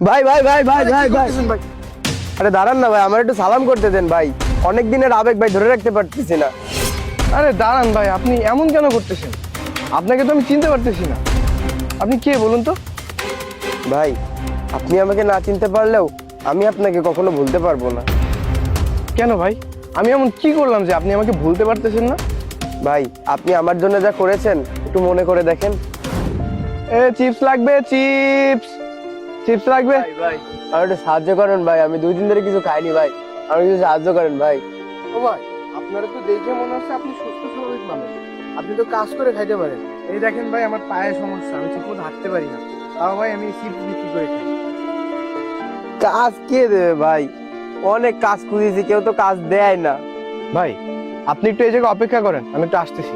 ভাই ভাই ভাই ভাই ভাই ভাই আরে দাঁড়ান না ভাই, আমার একটু সালাম করতে দেন ভাই। অনেক দিনের আবেগ ভাই, ধরে রাখতে পারতেছি না। আরে দাঁড়ান ভাই, আপনি এমন কেন করতেছেন? আপনাকে তো আমি চিনতে পারতেছি না। আপনি কে বলুন তো? ভাই আপনি আমাকে না চিনতে পারলেও আমি আপনাকে কখনো ভুলতে পারবো না। কেন ভাই, আমি এমন কি করলাম যে আপনি আমাকে ভুলতে পারতেছেন না? ভাই আপনি আমার জন্য যা করেছেন একটু মনে করে দেখেন। এ চিপস লাগবে, চিপস চিপস লাগবে। ভাই আমার একটু সাহায্য করেন ভাই, আমি 2 দিন ধরে কিছু খাইনি ভাই, আমার কিছু সাহায্য করেন ভাই। ও ভাই, আপনারা তো দেখে মনে হচ্ছে আপনি সুস্থ স্বাভাবিক মানুষ। আপনি তো কাজ করে খাইতে পারেন। এই দেখেন ভাই, আমার পায়ে সমস্যা, আমি ঠিকমতো হাঁটতে পারি না। তাও ভাই আমি চিপস বিক্রি করে খাই। কাজ কে দেবে ভাই? অনেক কাজ খুঁজেছি, কেউ তো কাজ দেয় না। ভাই আপনি একটু এই জায়গায় অপেক্ষা করেন, আমি একটু আসতেছি।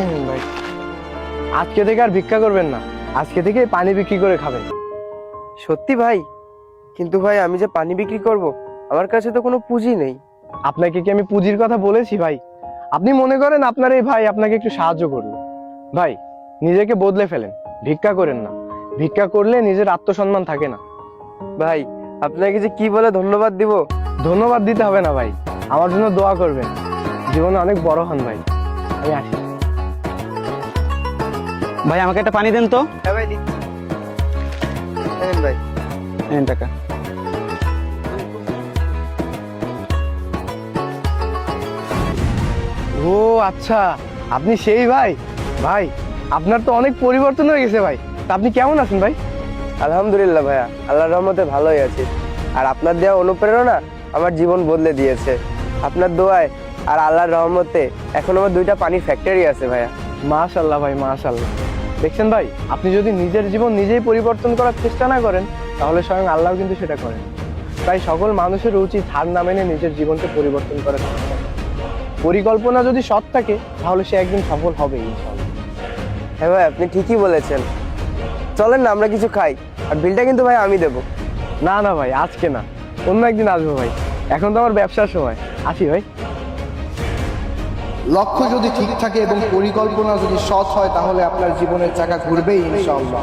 এই নিন ভাই, আজকে থেকে আর ভিক্ষা করবেন না, আজকে থেকে পানি বিক্রি করে খাবেন। সত্যি ভাই? কিন্তু ভাই আমি যে পানি বিক্রি করব, আমার কাছে তো কোনো পুঁজি নেই। আপনাকে কি আমি পুঁজির কথা বলেছি ভাই? আপনি মনে করেন আপনার এই ভাই আপনাকে একটু সাহায্য করলো। ভাই নিজেকে বদলে ফেলেন, ভিক্ষা করেন না। ভিক্ষা করলে নিজের আত্মসম্মান থাকে না। ভাই আপনাকে যে কি বলে ধন্যবাদ দিব। ধন্যবাদ দিতে হবে না ভাই, আমার জন্য দোয়া করবেন। জীবনে অনেক বড় হন ভাই। আমি আসি। ভাই আমাকে একটা পানি দেন তো। হ্যাঁ ভাই দিচ্ছি। নেন ভাই। নেন টাকা। ও আচ্ছা, আপনি সেই ভাই। ভাই আপনার তো অনেক পরিবর্তন হয়ে গেছে ভাই। তা আপনি কেমন আছেন ভাই? আলহামদুলিল্লাহ ভাইয়া, আল্লাহর রহমতে ভালোই আছি। আর আপনার দেওয়া অনুপ্রেরণা আমার জীবন বদলে দিয়েছে। আপনার দোয়ায় আর আল্লাহর রহমতে এখন আমার 2টা পানির ফ্যাক্টরি আছে ভাইয়া। মাশাআল্লাহ ভাই, মাশাআল্লাহ। দেখছেন ভাই, আপনি যদি নিজের জীবন নিজেই পরিবর্তন করার চেষ্টা না করেন, তাহলে স্বয়ং আল্লাহ কিন্তু সেটা করেন। তাই সকল মানুষের উচিত হার না মেনে নিজের জীবনকে পরিবর্তন করার চেষ্টা করা। পরিকল্পনা যদি সৎ থাকে, তাহলে সে একদিন সফল হবে ইনশাআল্লাহ। হ্যাঁ ভাই আপনি ঠিকই বলেছেন। চলেন না আমরা কিছু খাই, আর বিলটা কিন্তু ভাই আমি দেবো। না না ভাই, আজকে না, অন্য একদিন আসবো ভাই। এখন তো আমার ব্যবসার সময়। আসি ভাই। লক্ষ্য যদি ঠিক থাকে এবং পরিকল্পনা যদি সৎ হয়, তাহলে আপনার জীবনের চাকা ঘুরবেই ইনশাআল্লাহ।